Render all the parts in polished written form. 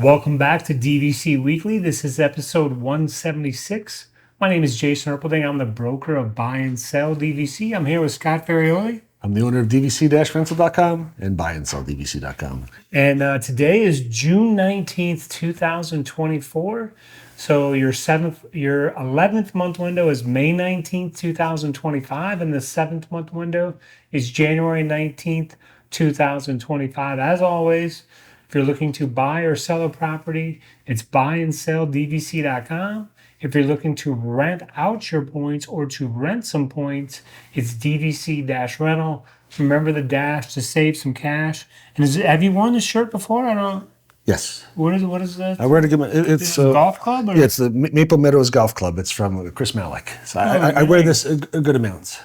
Welcome back to DVC Weekly. This is episode 176. My name is Jason Erpelding. I'm the broker of Buy and Sell DVC. I'm here with Scott Ferrioli. I'm the owner of DVC-Rental.com and Buy and Sell DVC.com. And today is June 19th, 2024. So your 11th month window is May 19th, 2025, and the 7th month window is January 19th, 2025. As always, if you're looking to buy or sell a property, it's buyandselldvc.com. If you're looking to rent out your points or to rent some points, it's DVC-Rental. Remember the dash to save some cash. And have you worn this shirt before? I don't know. Yes. What is that? I wear it again. It's a golf club? Or? Yeah, it's the Maple Meadows Golf Club. It's from Chris Malick. So I wear this a good amount.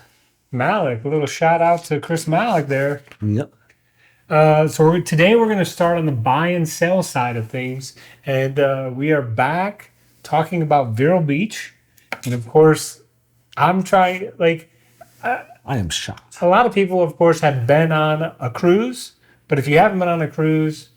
Malick, a little shout out to Chris Malick there. Yep. Today we're going to start on the buy and sell side of things. And we are back talking about Vero Beach. And of course, I'm trying, I am shocked. A lot of people, of course, have been on a cruise. But if you haven't been on a cruise,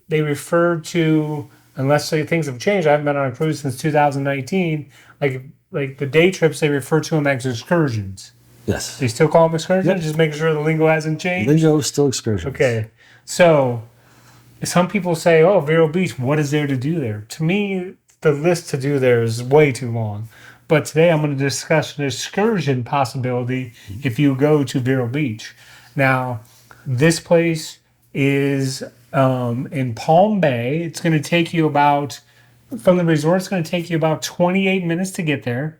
they refer to, unless things have changed, I haven't been on a cruise since 2019, like the day trips, they refer to them as excursions. Yes. They still call them excursions? Yep. Just making sure the lingo hasn't changed? Lingo is still excursions. Okay. So some people say, oh, Vero Beach, what is there to do there? To me, the list to do there is way too long. But today I'm going to discuss an excursion possibility if you go to Vero Beach. Now, this place is in Palm Bay. It's going to take you from the resort, it's going to take you about 28 minutes to get there.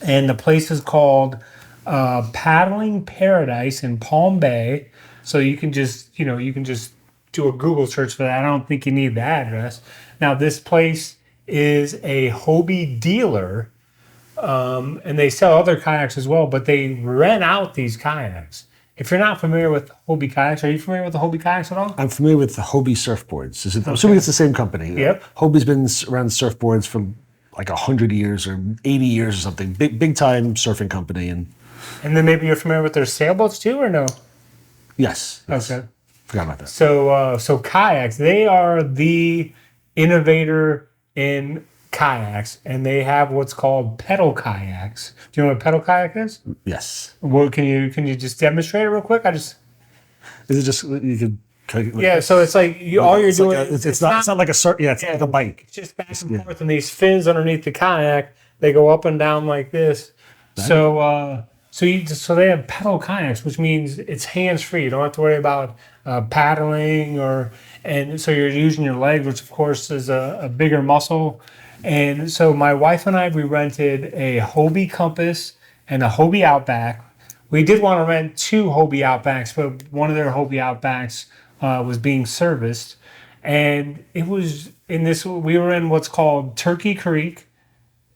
And the place is called Paddling Paradise in Palm Bay. So you can just do a Google search for that. I don't think you need the address. Now, this place is a Hobie dealer, and they sell other kayaks as well, but they rent out these kayaks. If you're not familiar with Hobie kayaks, are you familiar with the Hobie kayaks at all? I'm familiar with the Hobie surfboards. I'm assuming it's the same company. Yep. Hobie's been around surfboards for like 100 years or 80 years or something. Big time surfing company. And then maybe you're familiar with their sailboats too, or no? Yes. Okay. Forgot about that. So kayaks, they are the innovator in kayaks, and they have what's called pedal kayaks. Do you know what a pedal kayak is? Yes. Well, can you just demonstrate it real quick? Is it just you could? Yeah. So it's like all you're doing. It's not like a surf. Yeah, it's like a bike. It's just back and forth, and these fins underneath the kayak, they go up and down like this. So they have pedal kayaks, which means it's hands free. You don't have to worry about paddling and so you're using your legs, which of course is a bigger muscle. And so my wife and I, we rented a Hobie Compass and a Hobie Outback. We did want to rent two Hobie Outbacks, but one of their Hobie Outbacks was being serviced. And it was we were in what's called Turkey Creek.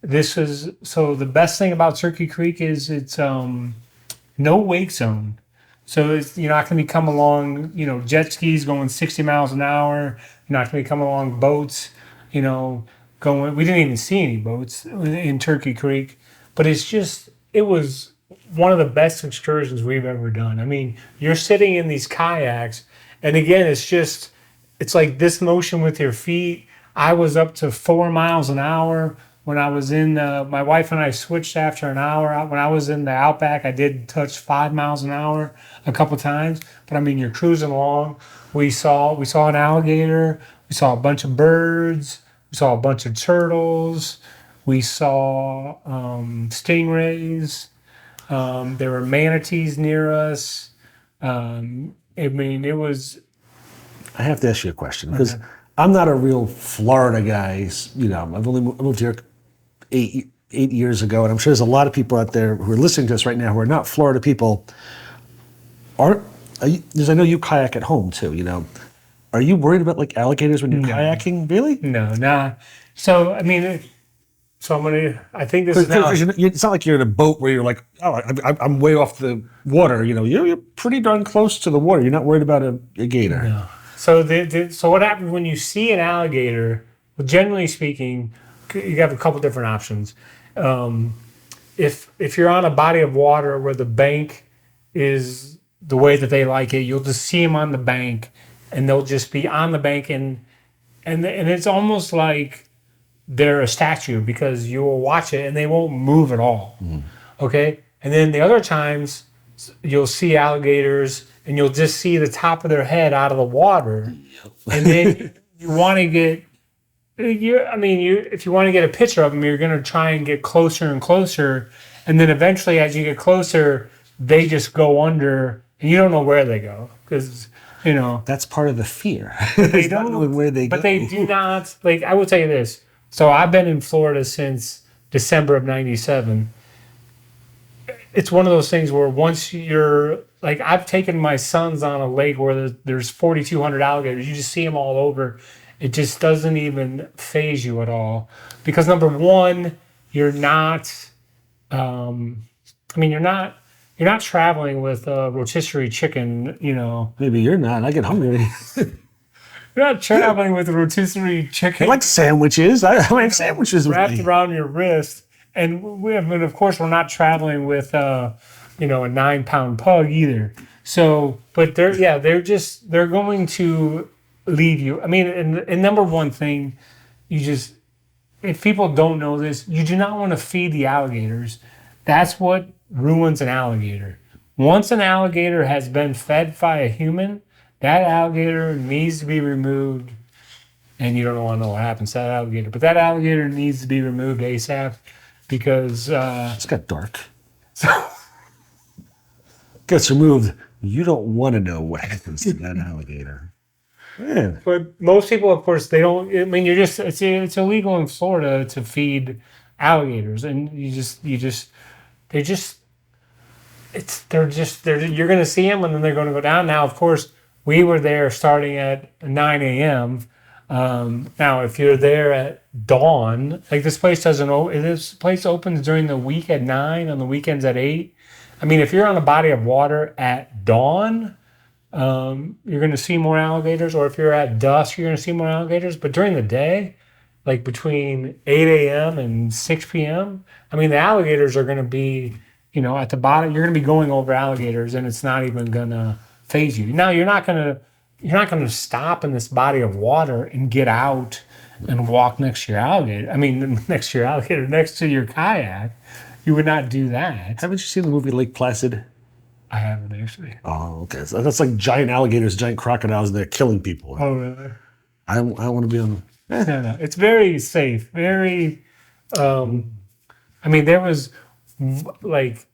So the best thing about Turkey Creek is it's no wake zone. So you're not going to be coming along, jet skis going 60 miles an hour. You're not going to be coming along boats, going. We didn't even see any boats in Turkey Creek, but it was one of the best excursions we've ever done. I mean, you're sitting in these kayaks, and again, it's like this motion with your feet. I was up to 4 miles an hour. When I was in, my wife and I switched after an hour. When I was in the Outback, I did touch 5 miles an hour a couple times. But I mean, you're cruising along. We saw an alligator. We saw a bunch of birds. We saw a bunch of turtles. We saw stingrays. There were manatees near us. It was. I have to ask you a question because I'm not a real Florida guy. I've only moved here 8 years ago, and I'm sure there's a lot of people out there who are listening to us right now who are not Florida people. Because I know you kayak at home too. Are you worried about like alligators when you're kayaking? Really? No, nah. So I mean, I think this is now. It's not like you're in a boat where you're like, oh, I'm way off the water. You're pretty darn close to the water. You're not worried about a gator. No. So what happens when you see an alligator? Well, generally speaking, you have a couple different options. If you're on a body of water where the bank is the way that they like it, you'll just see them on the bank, and they'll just be on the bank, and and it's almost like they're a statue because you will watch it and they won't move at all. Okay, and then the other times you'll see alligators and you'll just see the top of their head out of the water, and then you want to get. If you want to get a picture of them, you're going to try and get closer and closer, and then eventually, as you get closer, they just go under, and you don't know where they go because That's part of the fear. they Not don't knowing where they go. But they do not. Like I will tell you this. So I've been in Florida since December of '97. It's one of those things where once you're like, I've taken my sons on a lake where there's 4,200 alligators. You just see them all over. It just doesn't even faze you at all because number one, you're not. You're not traveling with a rotisserie chicken. Maybe you're not. I get hungry. You're not traveling with a rotisserie chicken. I like sandwiches. I like sandwiches with wrapped me. around your wrist. And of course, we're not traveling with, a 9-pound pug either. So, but they're going to leave you. I mean, and number one thing, if people don't know this, you do not want to feed the alligators. That's what ruins an alligator. Once an alligator has been fed by a human, that alligator needs to be removed. And you don't want to know what happens to that alligator. But that alligator needs to be removed ASAP. Because it's got dark. So gets removed. You don't want to know what happens to that alligator. Man. But most people, of course, they don't. I mean, it's illegal in Florida to feed alligators, and you're going to see them, and then they're going to go down. Now, of course, we were there starting at 9 a.m. Now, if you're there at dawn, like this place opens during the week at 9, on the weekends at 8. I mean, if you're on a body of water at dawn, you're going to see more alligators, or if you're at dusk, you're going to see more alligators. But during the day, like between 8 a.m. and 6 p.m., I mean, the alligators are going to be, at the bottom. You're going to be going over alligators, and it's not even going to faze you. Now, you're not going to stop in this body of water and get out and walk next to your alligator. I mean, next to your kayak. You would not do that. Haven't you seen the movie Lake Placid? I haven't actually. Oh, okay. So that's like giant alligators, giant crocodiles, and they're killing people. Oh, really? I want to be on. No. It's very safe. Very. There was like,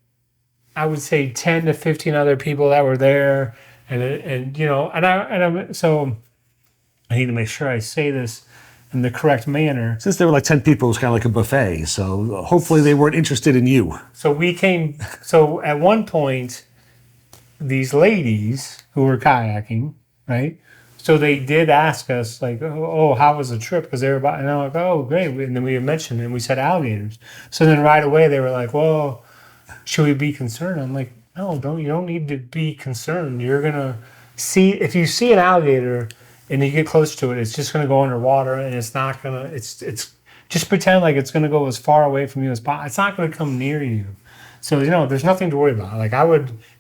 I would say 10 to 15 other people that were there. So I need to make sure I say this in the correct manner. Since there were like 10 people, it was kind of like a buffet. So hopefully they weren't interested in you. So at one point, these ladies who were kayaking, right? So they did ask us like, oh, how was the trip? Because they were about, and I'm like, oh, great. And then we mentioned, and we said alligators. So then right away they were like, well, should we be concerned? I'm like, no, you don't need to be concerned. You're gonna see, if you see an alligator and you get close to it, it's just gonna go underwater, and it's not gonna. It's just pretend like it's gonna go as far away from you as possible. It's not gonna come near you. So there's nothing to worry about. Like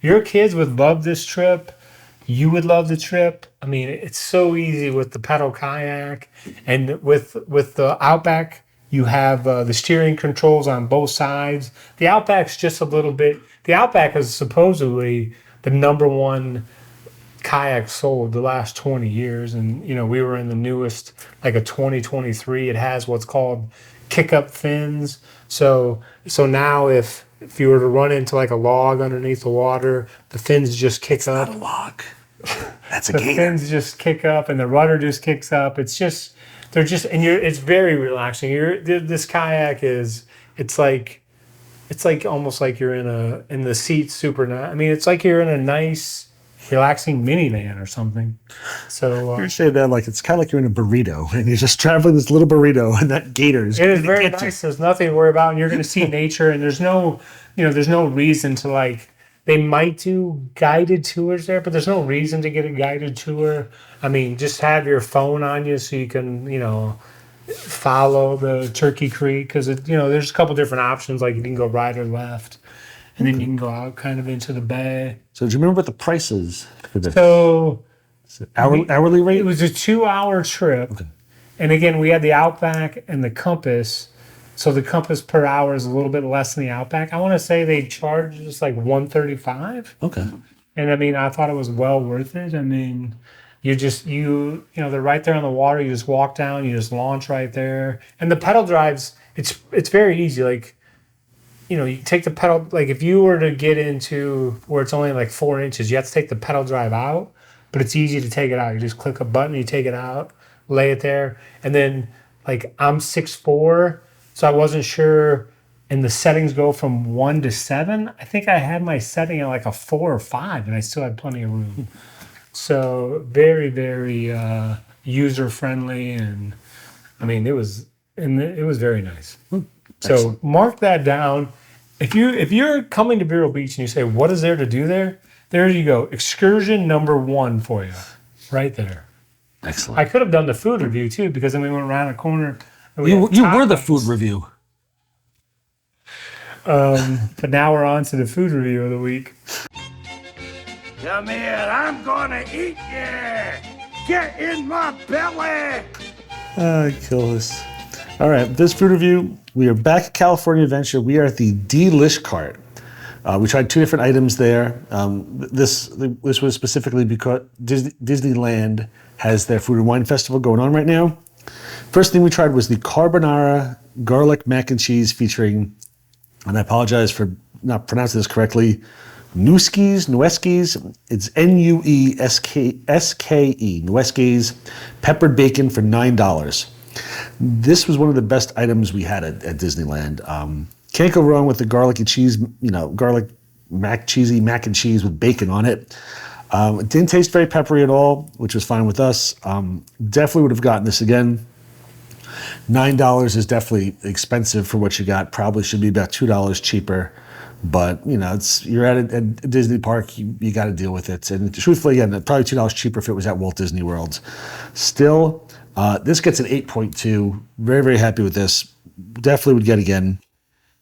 your kids would love this trip. You would love the trip. I mean, it's so easy with the pedal kayak, and with the Outback. You have the steering controls on both sides. The Outback's just a little bit. The Outback is supposedly the number one kayak sold the last 20 years. And, we were in the newest, like a 2023. It has what's called kick-up fins. So now if you were to run into like a log underneath the water, the fins just kick up. Not a log. That's a the gator. fins just kick up and the rudder just kicks up. It's just... it's very relaxing. This kayak it's like almost like you're in the seat super nice. I mean, it's like you're in a nice, relaxing minivan or something. So you're saying that like it's kind of like you're in a burrito and you're just traveling this little burrito, and that gator is. It is very nice. There's nothing to worry about, and you're going to see nature, and there's no reason to like. They might do guided tours there, but there's no reason to get a guided tour. I mean, just have your phone on you so you can, follow the Turkey Creek, because there's a couple different options. Like you can go right or left, and then you can go out kind of into the bay. So do you remember what the price is for this? So hourly rate? It was a 2-hour trip. Okay. And again, we had the Outback and the Compass. So the Compass per hour is a little bit less than the Outback. I want to say they charged us like $135. Okay. And I mean, I thought it was well worth it. I mean, you know, they're right there on the water. You just walk down, you just launch right there. And the pedal drives, it's very easy. Like, you know, you take the pedal, like if you were to get into where it's only like 4 inches, you have to take the pedal drive out, but it's easy to take it out. You just click a button, you take it out, lay it there. And then like I'm 6'4", so I wasn't sure. And the settings go from 1 to 7. I think I had my setting at like a 4 or 5, and I still had plenty of room. So very, very user friendly, and I mean it was very nice. So mark that down. If you're coming to Vero Beach and you say, what is there to do there? There you go. Excursion number 1 for you, right there. Excellent. I could have done the food review too, because then we went around a corner. And You were the food review. But now we're on to the food review of the week. Come here, I'm gonna eat you! Get in my belly! Kill this. All right, this food review, we are back at California Adventure. We are at the D Lish cart. We tried 2 different items there. This was specifically because Disneyland has their food and wine festival going on right now. First thing we tried was the carbonara garlic mac and cheese featuring, and I apologize for not pronouncing this correctly, Nueskies. It's Nueske, Nueskies, peppered bacon for $9. This was one of the best items we had at Disneyland. Can't go wrong with the garlicky cheese, you know, garlic cheesy mac and cheese with bacon on it. It didn't taste very peppery at all, which was fine with us. Definitely would have gotten this again. $9 is definitely expensive for what you got. Probably should be about $2 cheaper. But, you know, you're at a Disney park, you got to deal with it. And truthfully, again, probably $2 cheaper if it was at Walt Disney World. Still, this gets an 8.2. Very, very happy with this. Definitely would get again.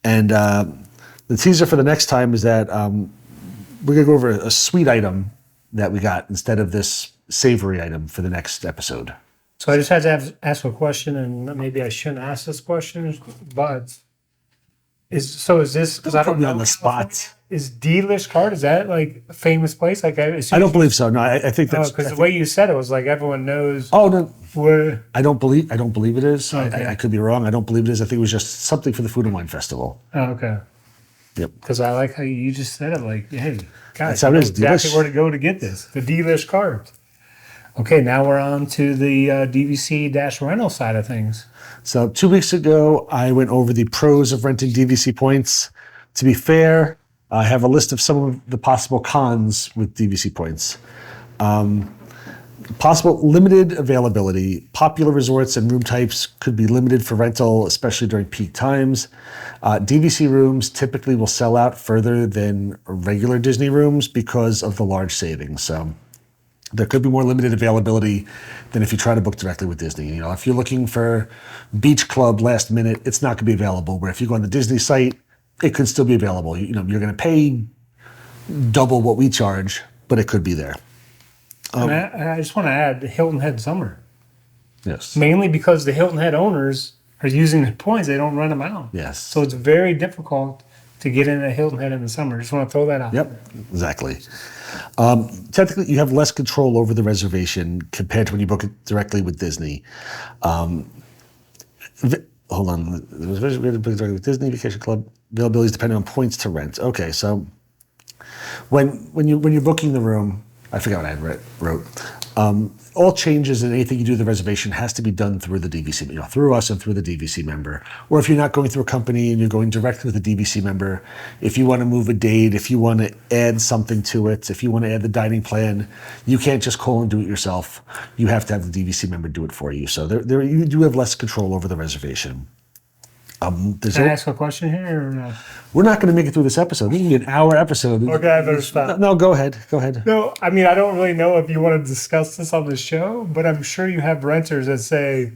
And the teaser for the next time is that we're going to go over a sweet item that we got instead of this savory item for the next episode. So I just had to ask a question, and maybe I shouldn't ask this question, but is this because I don't know on the spot? Is D Lish cart? Is that like a famous place? Like I don't believe so. No, I think that's because the way you said it was like everyone knows. Oh no, where I don't believe it is. Okay. I could be wrong. I don't believe it is. I think it was just something for the Food and Wine Festival. Oh, okay. Yep. Because I like how you just said it. Like, hey, guys, that's how it is. Exactly where to go to get this. The D Lish cart. Okay, now we're on to the DVC-rental side of things. So 2 weeks ago, I went over the pros of renting DVC points. To be fair, I have a list of some of the possible cons with DVC points. Possible limited availability. Popular resorts and room types could be limited for rental, especially during peak times. DVC rooms typically will sell out further than regular Disney rooms because of the large savings. So there could be more limited availability than if you try to book directly with Disney. You know, if you're looking for Beach Club last minute, it's not going to be available. Where if you go on the Disney site, it could still be available. You know, you're going to pay double what we charge, but it could be there. And I just want to add Hilton Head Summer. Yes. Mainly because the Hilton Head owners are using the points, they don't rent them out. Yes. So it's very difficult to get in at Hilton Head in the summer. Just want to throw that out. Yep, exactly. Technically, you have less control over the reservation compared to when you book it directly with Disney. Hold on. The reservation we had to book it directly with Disney Vacation Club. Availability is depending on points to rent. Okay, so when you're booking the room, I forgot what I wrote. All changes in anything you do to the reservation has to be done through the DVC, you know, through us and through the DVC member. Or if you're not going through a company and you're going directly with a DVC member, if you want to move a date, if you want to add something to it, if you want to add the dining plan, you can't just call and do it yourself. You have to have the DVC member do it for you. So you do have less control over the reservation. Can I ask a question here or no? We're not going to make it through this episode. This is going to be an hour episode. Okay, I better stop. No, go ahead. Go ahead. No, I mean, I don't really know if you want to discuss this on the show, but I'm sure you have renters that say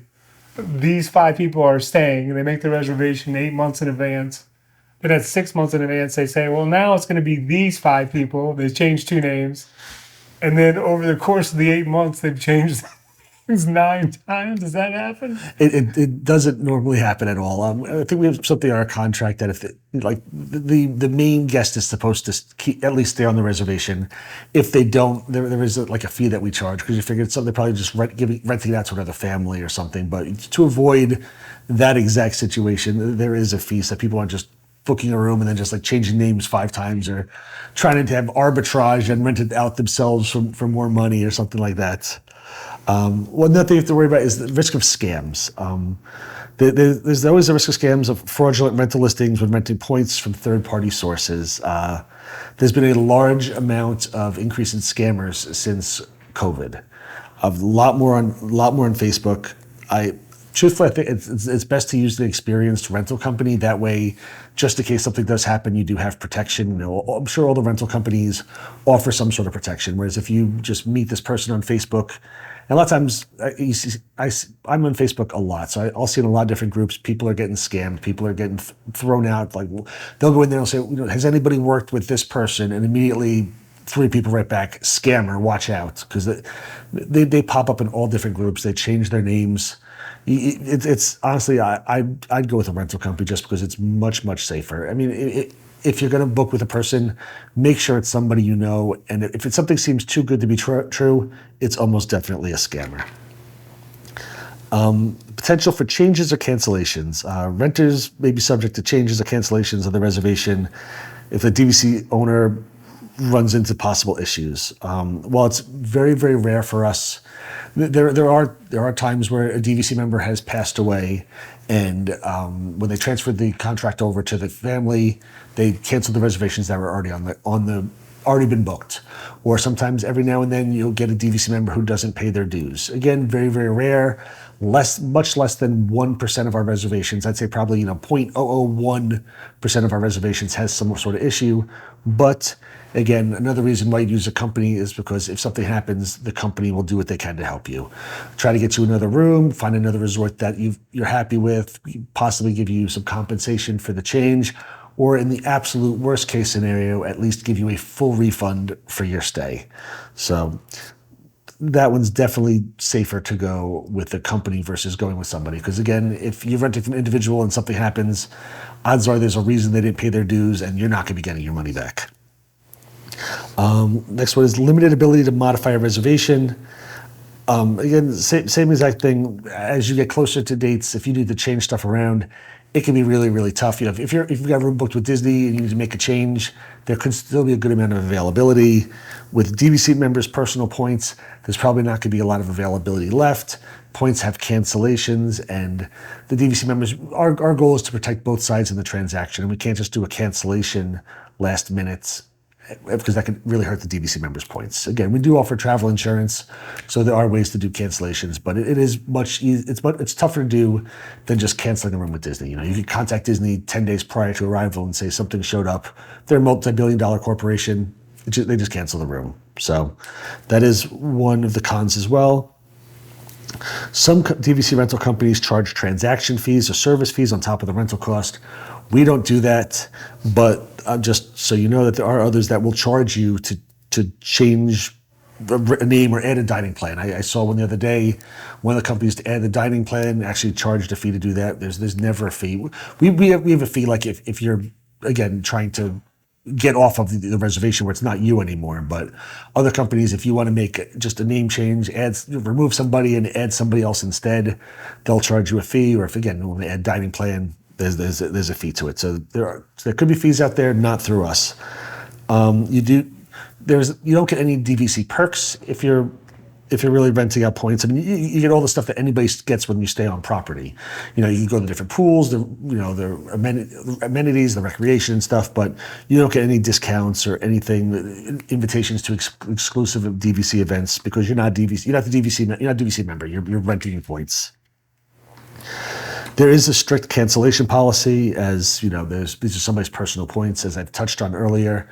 these 5 people are staying and they make the reservation 8 months in advance. Then at 6 months in advance, they say, well, now it's going to be these 5 people. They changed 2 names. And then over the course of the 8 months, they've changed It's 9 times. Does that happen? It doesn't normally happen at all. I think we have something in our contract that if the main guest is supposed to at least stay on the reservation. If they don't, there is like a fee that we charge because you figure it's something they're probably just renting it out to another family or something. But to avoid that exact situation, there is a fee so that people aren't just booking a room and then just like changing names 5 times or trying to have arbitrage and rent it out themselves for more money or something like that. One other thing you have to worry about is the risk of scams. There's always a risk of scams of fraudulent rental listings when renting points from third-party sources. There's been a large amount of increase in scammers since COVID. A lot more on Facebook. Truthfully, I think it's best to use an experienced rental company. That way, just in case something does happen, you do have protection. You know, I'm sure all the rental companies offer some sort of protection. Whereas if you just meet this person on Facebook, and a lot of times I'm on Facebook a lot, so I'll see in a lot of different groups, people are getting scammed, people are getting thrown out. Like they'll go in there and say, you know, has anybody worked with this person? And immediately 3 people right back, scammer, watch out, because they pop up in all different groups. They change their names. It's honestly, I'd go with a rental company just because it's much safer. I mean, if you're going to book with a person, make sure it's somebody you know. And if something seems too good to be true, it's almost definitely a scammer. Potential for changes or cancellations. Renters may be subject to changes or cancellations of the reservation if the DVC owner runs into possible issues. While it's very rare for us, there are times where a DVC member has passed away, and when they transferred the contract over to the family, they canceled the reservations that were already already been booked. Or sometimes every now and then you'll get a DVC member who doesn't pay their dues. Again, very rare. Much less than 1% of our reservations. I'd say probably 0.001% of our reservations has some sort of issue. But again, another reason why you use a company is because if something happens, the company will do what they can to help you. Try to get you another room, find another resort that you're happy with, possibly give you some compensation for the change, or in the absolute worst case scenario, at least give you a full refund for your stay. So that one's definitely safer to go with a company versus going with somebody. Because again, if you're renting from an individual and something happens, odds are there's a reason they didn't pay their dues and you're not going to be getting your money back. Next one is limited ability to modify a reservation. Again, same exact thing. As you get closer to dates, if you need to change stuff around, it can be really tough. If you've got a room booked with Disney and you need to make a change, there could still be a good amount of availability. With DVC members' personal points, there's probably not going to be a lot of availability left. Points have cancellations, and the DVC members, our goal is to protect both sides in the transaction, and we can't just do a cancellation last minute, because that could really hurt the DVC members' points. Again, we do offer travel insurance, so there are ways to do cancellations, but it's tougher to do than just canceling a room with Disney. You can contact Disney 10 days prior to arrival and say something showed up. They're a multi-billion-dollar corporation. They just cancel the room. So that is one of the cons as well. Some DVC rental companies charge transaction fees or service fees on top of the rental cost. We don't do that, but just so you know that there are others that will charge you to change a name or add a dining plan. I saw one the other day. One of the companies to add the dining plan actually charged a fee to do that. There's never a fee. We have a fee like if you're, again, trying to get off of the reservation where it's not you anymore. But other companies, if you want to make just a name change, remove somebody and add somebody else instead, they'll charge you a fee. Or if, again, when they add dining plan, there's a fee to it. So there could be fees out there, not through us. You don't get any DVC perks if you're really renting out points. I mean, you get all the stuff that anybody gets when you stay on property. You can go to different pools, the amenities, the recreation and stuff, but you don't get any discounts or anything, invitations to exclusive DVC events because you're not DVC. You're not the DVC. You're not a DVC member. You're renting your points. There is a strict cancellation policy, as these are somebody's personal points, as I've touched on earlier.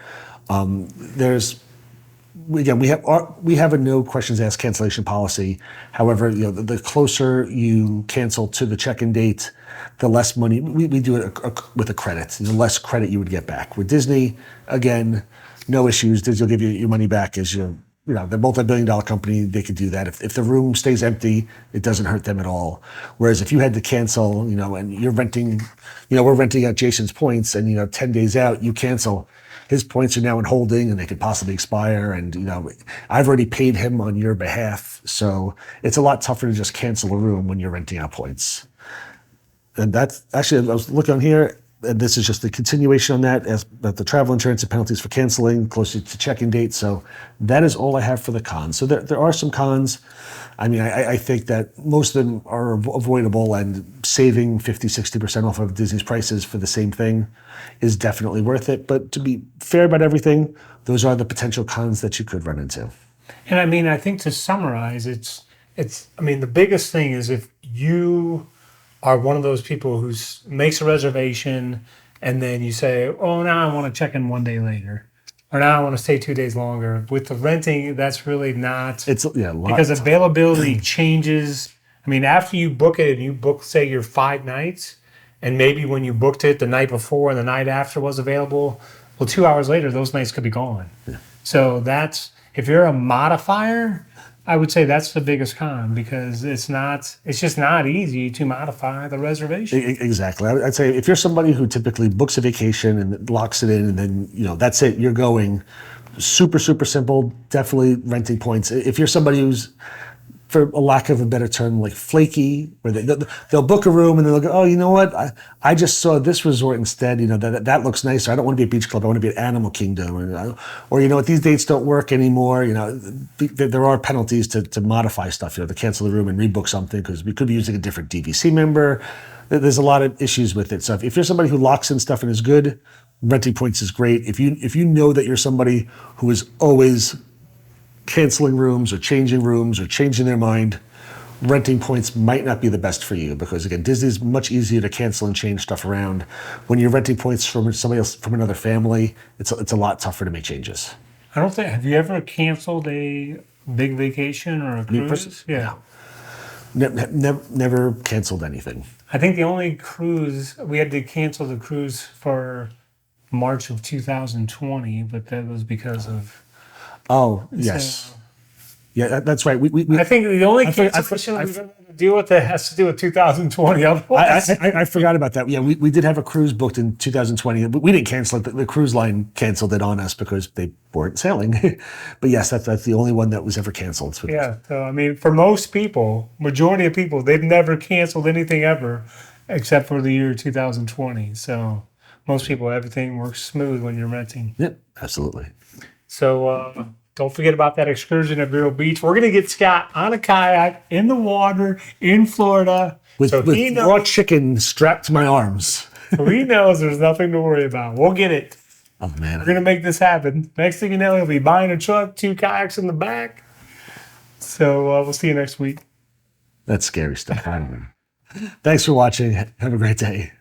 We have a no questions asked cancellation policy. However, the closer you cancel to the check-in date, the less money we do it with a credit. The less credit you would get back. With Disney, again, no issues. Disney will give you your money back as you they're multi-billion-dollar company. They could do that. If the room stays empty, it doesn't hurt them at all. Whereas if you had to cancel, and you're renting, we're renting out Jason's points, and 10 days out you cancel, his points are now in holding and they could possibly expire. And I've already paid him on your behalf, so it's a lot tougher to just cancel a room when you're renting out points. And that's actually, I was looking on here, and this is just the continuation on that, as the travel insurance and penalties for canceling closer to check-in date. So that is all I have for the cons. So there are some cons. I mean, I think that most of them are avoidable, and saving 50-60% off of Disney's prices for the same thing is definitely worth it. But to be fair about everything, those are the potential cons that you could run into. And I mean, I think to summarize, the biggest thing is if you are one of those people who makes a reservation and then you say, oh, now I want to check in 1 day later, or now I want to stay 2 days longer. With the renting, that's really not. Because availability changes. I mean, after you book it and you book, say, your 5 nights, and maybe when you booked it the night before and the night after was available, well, 2 hours later, those nights could be gone. Yeah. So if you're a modifier, I would say that's the biggest con, because it's just not easy to modify the reservation. Exactly. I'd say if you're somebody who typically books a vacation and locks it in and then, that's it, you're going, super, super simple, definitely renting points. If you're somebody who's, for a lack of a better term, like flaky, where they'll book a room and they'll go, oh, you know what? I just saw this resort instead. That looks nicer. I don't want to be at Beach Club. I want to be at Animal Kingdom. Or you know what? These dates don't work anymore. There are penalties to modify stuff. To cancel the room and rebook something because we could be using a different DVC member. There's a lot of issues with it. So if you're somebody who locks in stuff and is good, renting points is great. If you know that you're somebody who is always canceling rooms or changing their mind, renting points might not be the best for you, because again, Disney's much easier to cancel and change stuff around. When you're renting points from somebody else, from another family, it's a lot tougher to make changes. Have you ever canceled a big vacation or a cruise? Yeah. Never canceled anything. I think the only cruise, we had to cancel the cruise for March of 2020, but that was because of. Oh, yes. Yeah, that's right. I think the only cancellation we've ever had to deal with that has to do with 2020. I forgot about that. Yeah, we did have a cruise booked in 2020, but we didn't cancel it. The cruise line canceled it on us because they weren't sailing. But yes, that's the only one that was ever canceled. Yeah, so I mean, for most people, majority of people, they've never canceled anything ever except for the year 2020. So most people, everything works smooth when you're renting. Yep, absolutely. So don't forget about that excursion at Vero Beach. We're going to get Scott on a kayak in the water in Florida. With raw chicken strapped to my arms. So he knows there's nothing to worry about. We'll get it. Oh, man. We're going to make this happen. Next thing you know, he'll be buying a truck, 2 kayaks in the back. So we'll see you next week. That's scary stuff. Thanks for watching. Have a great day.